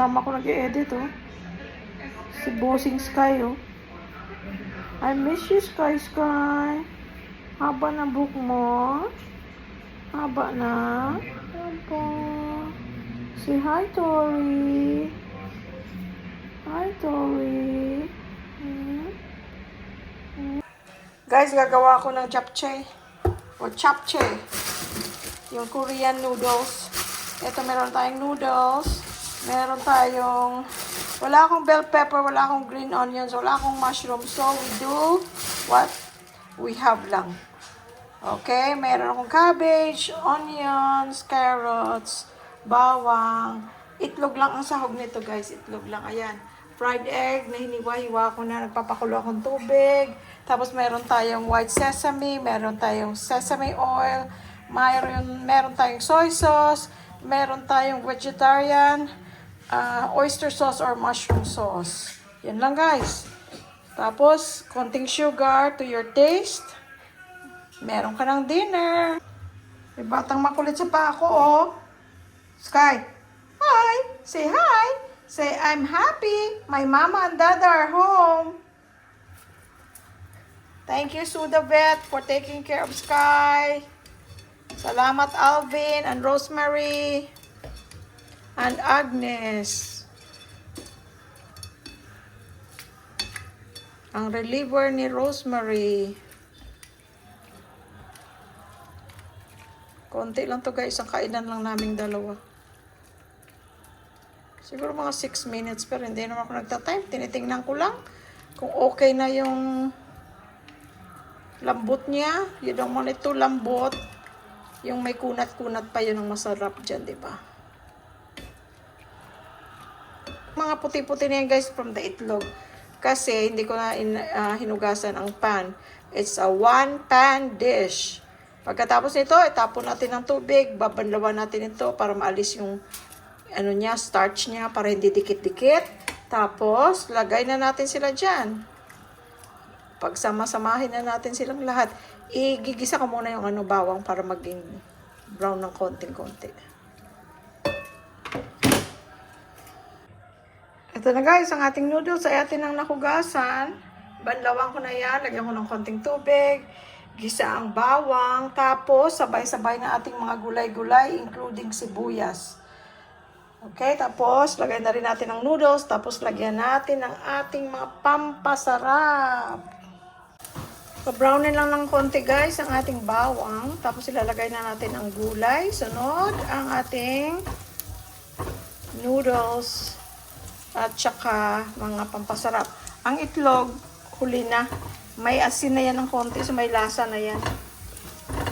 kasama ko nag-edit, oh. Si Bossing Sky, oh. I miss you, Sky Sky. Haba na book mo. Haba na. Haba. Say hi, Tori. Hi, Tori. Guys, gagawa ko ng japchae. O japchae. Yung Korean noodles. Ito, meron tayong noodles. Meron tayong... Wala akong bell pepper, wala akong green onions, wala akong mushroom. So, we do what we have lang. Okay? Meron akong cabbage, onions, carrots, bawang. Itlog lang ang sahog nito, guys. Itlog lang. Ayan. Fried egg na hiniwa-hiwa ko na. Nagpapakulo akong tubig. Tapos, meron tayong white sesame. Meron tayong sesame oil. Meron tayong soy sauce. Meron tayong vegetarian oyster sauce or mushroom sauce. Yan lang, guys. Tapos, konting sugar to your taste. Meron ka ng dinner. May batang makulit sa pa ako, oh. Sky, hi! Say hi! Say, I'm happy. My mama and dada are home. Thank you, Suda Vet, for taking care of Sky. Salamat, Alvin and Rosemary. And Agnes. Ang reliever ni Rosemary. Konti lang to, guys. Ang kainan lang naming dalawa. Siguro mga 6 minutes. Pero hindi naman ako nagta-time. Tinitingnan ko lang kung okay na yung lambot niya. Yun ang mga ito, lambot. Yung may kunat-kunat pa, yun ang masarap dyan, diba? Mga puti-puti na yan, guys, from the itlog. Kasi hindi ko na hinugasan ang pan. It's a one-pan dish. Pagkatapos nito, itapon natin ng tubig. Babanlawan natin ito para maalis yung starch niya para hindi dikit-dikit. Tapos, lagay na natin sila dyan. Pagsama-samahin na natin silang lahat. Igigisa ko muna yung bawang para maging brown ng konting-konti. Ito na, guys, ang ating noodles ay atin ang nahugasan. Banlawan ko na yan. Lagyan ko ng konting tubig. Gisa ang bawang. Tapos, sabay-sabay na ating mga gulay-gulay, including sibuyas. Okay, tapos, lagay na rin natin ang noodles. Tapos, lagyan natin ang ating mga pampasarap. Pa-brownin lang ng konti, guys, ang ating bawang. Tapos, ilalagay na natin ang gulay. Sunod, ang ating noodles. At saka mga pampasarap. Ang itlog, huli na. May asin na yan ng konti, so may lasa na yan.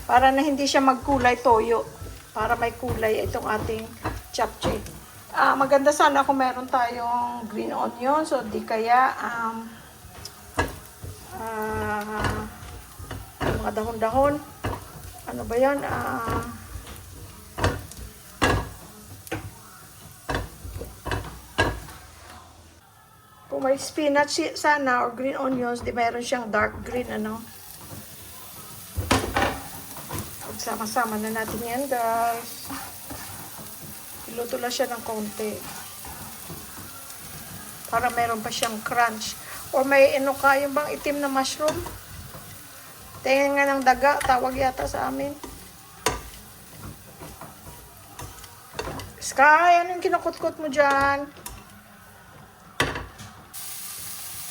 Para na hindi siya magkulay toyo. Para may kulay itong ating japchae. Maganda sana kung meron tayong green onion. So, di kaya mga dahon-dahon. Ano ba yan? Kung may spinach sana or green onions, di mayroon siyang dark green, Pagsama-sama na natin yan, guys. Iluto lang siya ng konti. Para meron pa siyang crunch. Or may yung bang itim na mushroom? Tingnan nga ng daga, tawag yata sa amin. Sky, anong kinukut-kut mo dyan?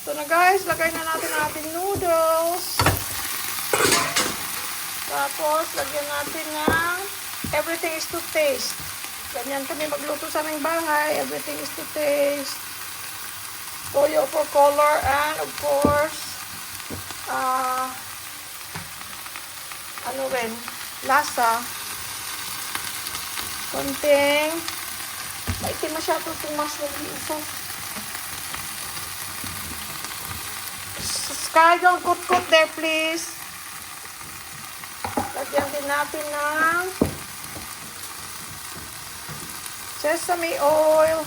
Ito na, guys, lagay na natin ang ating noodles. Tapos, lagyan natin ng everything is to taste. Ganyan kami magluto sa aming bahay. Everything is to taste. Toyo for color and of course, lasa. Konting, maitim masyado itong mushroom isa. Sky, don't cook there, please. Lagyan din natin ng sesame oil.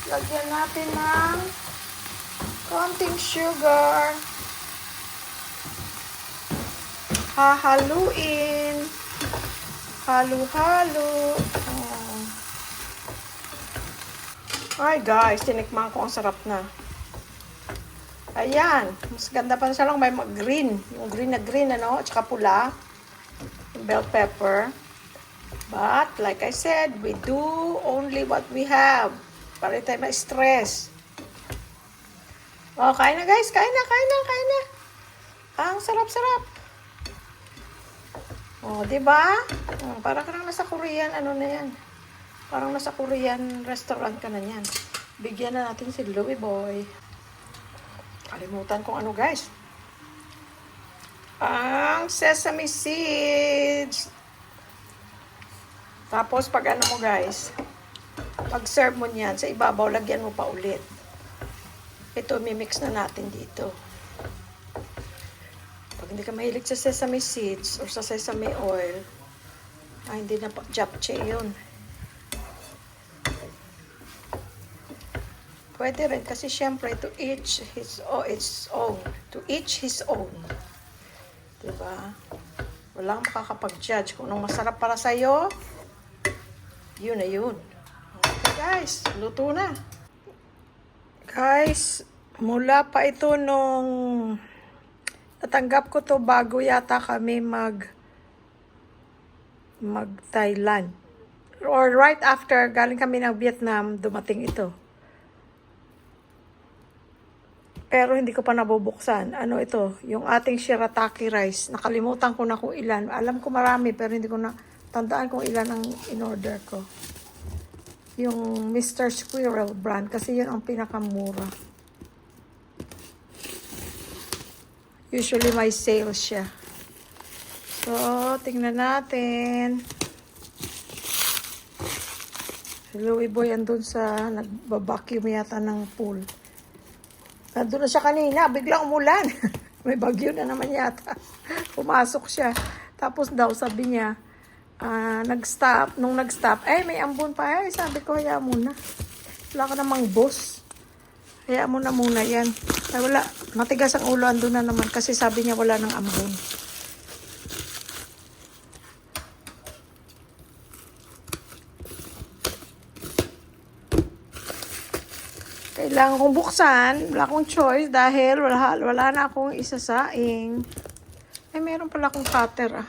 Lagyan natin ng konting sugar. Hahaluin. Halo-halo. Ay guys, tinikman ko, ang sarap na. Ayan, mas ganda pa siya lang, may green. Yung green na green, ano, at saka pula. Yung bell pepper. But, like I said, we do only what we have. Para tayo ma-stress. Oh, kain na guys, kain na, kain na, kain na. Ang sarap-sarap. Oh, di ba? Parang ka nasa Korean, ano na yan. Parang nasa Korean restaurant ka na yan. Bigyan na natin si Louie Boy. Kalimutan kong ano guys. Ang sesame seeds. Tapos pag ano mo guys, pag serve mo niyan, sa ibabaw, lagyan mo pa ulit. Ito, mimix na natin dito. Pag hindi ka mahilig sa sesame seeds or sa sesame oil, hindi na japchae yun. Pwede rin kasi syempre to each his own. To each his own. Diba? Walang makakapag-judge kung anong masarap para sa'yo. Yun na yun. Okay guys, luto na. Guys, mula pa ito nung natanggap ko to bago yata kami mag Thailand. Or right after, galing kami ng Vietnam, dumating ito. Pero hindi ko pa nabubuksan. Ano ito? Yung ating shirataki rice. Nakalimutan ko na kung ilan. Alam ko marami pero hindi ko na tandaan kung ilan ang in-order ko. Yung Mr. Squirrel brand kasi yun ang pinakamura. Usually may sale siya. So, tingnan natin. Si Louie Boy andun sa nagbabacuum yata ng pool. Nandun na siya kanina, biglang umulan. May bagyo na naman yata. Pumasok siya. Tapos daw sabi niya, nag-stop. Nung nag-stop, may ambon pa. Sabi ko, hayaan muna. Wala ka namang boss. Hayaan mo na muna yan. Ay, wala. Matigas ang ulo, andun na naman. Kasi sabi niya wala ng ambon. Kailangan kong buksan. Wala akong choice dahil wala na akong isasaing. Meron pala akong cutter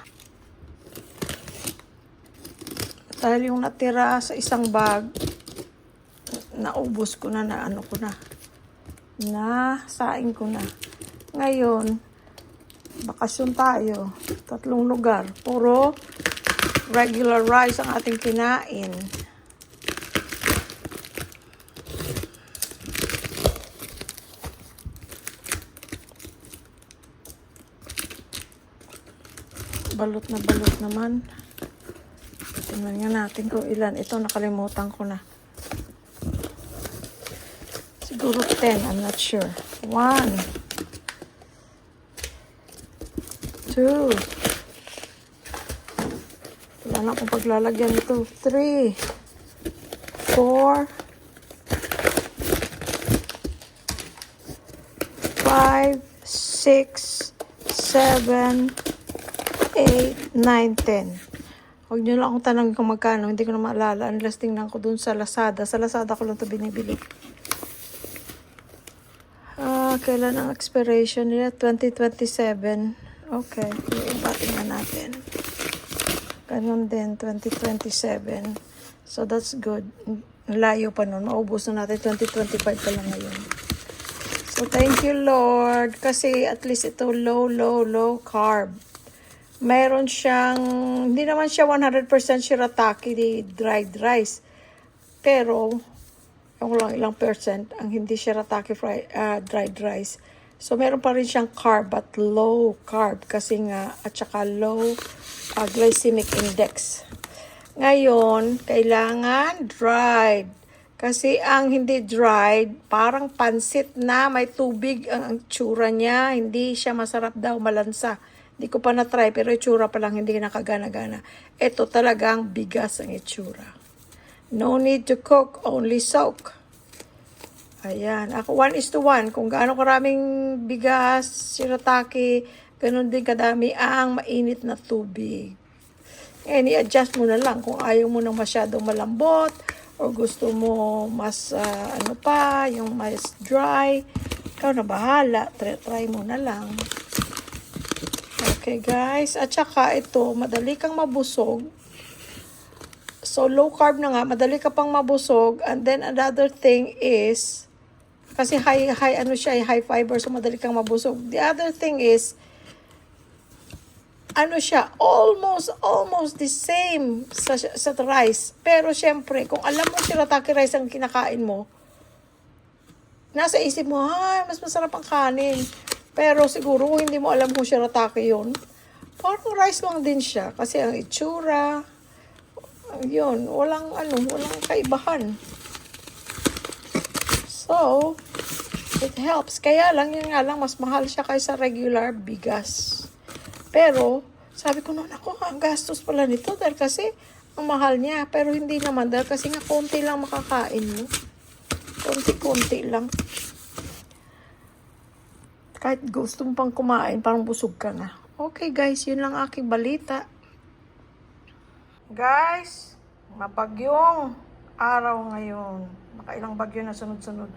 Dahil yung natira sa isang bag, naubos ko na, saing ko na. Ngayon, bakasyon tayo. 3 lugar. Puro regular rice ang ating kinain. Balot naman. Tingnan nga natin kung ilan. Ito nakalimutan ko na. Siguro 10, I'm not sure. 1, 2. Wala na akong paglalagyan ito. 3, 4, 5, 6, 7, 8, 9, 10. Huwag nyo lang akong tanong kung magkano. Hindi ko na maalala. Unless tingnan ko dun sa Lazada. Sa Lazada ko lang ito binibili. Kailan ang expiration nila? 2027. Okay. Yung iba tingnan natin. Ganun din. 2027. So that's good. Layo pa nun. Maubos na natin. 2025 pa lang ngayon. So thank you Lord. Kasi at least ito low carb. Mayroon siyang, hindi naman siya 100% shirataki di dried rice. Pero, yung lang ilang percent ang hindi shirataki dried rice. So, meron pa rin siyang carb but low carb kasi nga, at saka low glycemic index. Ngayon, kailangan dried. Kasi ang hindi dried, parang pansit na may tubig ang tsura niya. Hindi siya masarap daw, malansa. Hindi ko pa na-try, pero itsura pa lang, hindi nakagana-gana. Ito talagang bigas ang itsura. No need to cook, only soak. Ayan. Ako 1:1. Kung gaano karaming bigas, shirataki, ganun din kadami ang mainit na tubig. I-adjust mo na lang kung ayaw mo nang masyadong malambot O gusto mo mas, ano pa, yung mas dry. Ikaw na bahala. Try mo na lang. Okay, guys. At saka ito, madali kang mabusog. So, low carb na nga, madali ka pang mabusog. And then, another thing is, kasi high fiber, so madali kang mabusog. The other thing is, ano siya, almost the same sa rice. Pero, syempre, kung alam mo shirataki rice ang kinakain mo, nasa isip mo, mas masarap ang kanin. Pero, siguro, kung hindi mo alam kung shirataki yun, parang rice lang din siya. Kasi ang itsura, yun, walang kaibahan. So, it helps. Kaya lang, yun nga lang, mas mahal siya kaysa regular bigas. Pero, sabi ko noon, ako, ang gastos pala nito dahil kasi ang mahal niya. Pero hindi naman dahil kasi nga konti lang makakain mo. Konti-konti lang. Kahit gusto mo pang kumain, parang busog ka na. Okay guys, yun lang aking balita. Guys, mabagyong araw ngayon. Makailang bagyo na sunod-sunod.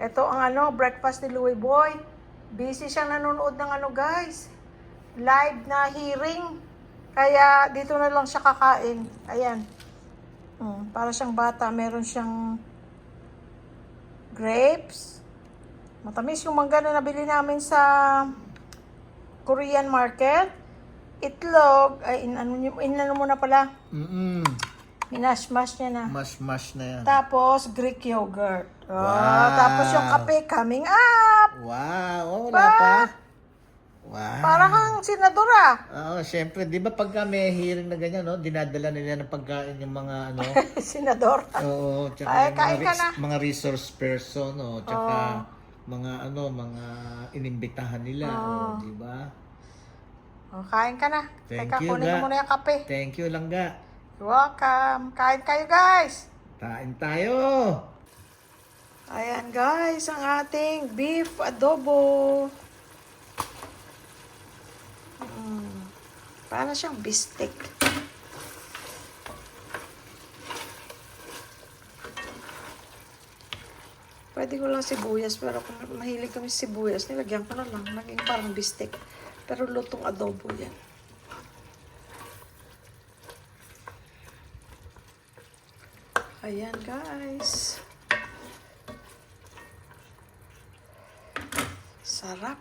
Ito ang breakfast ni Louie Boy. Busy siyang nanonood ng guys. Live na hearing. Kaya dito na lang siya kakain. Ayan. Para siyang bata. Meron siyang grapes. Matamis yung mangga na nabili namin sa Korean market. Itlog. Ay, inano mo na pala. Minash-mash niya na. Mash na yan. Tapos, Greek yogurt. Wow. Tapos yung kape coming up. Wow. Wala pa. Wow. Parang kang senadora. Oo, syempre. Di ba pagka may hearing na ganyan, no? Dinadala nila ng pagkain yung mga Senador. Oo. Tsaka Ay, yung kain ka na. mga resource person, no? Tsaka mga inimbitahan nila. Di ba? Kain ka na. Thank Teka, you, kunin Ga. mo muna yung kape. Thank you, Langga. You're welcome. Kain kayo, guys. Kain tayo. Ayan, guys, ang ating beef adobo. Para siyang bistek. Pwede ko lang sibuyas, pero kung mahilig kami sa sibuyas, nilagyan ko na lang. Naging parang bistek. Pero lutong adobo yan. Ayan, guys. Sarap.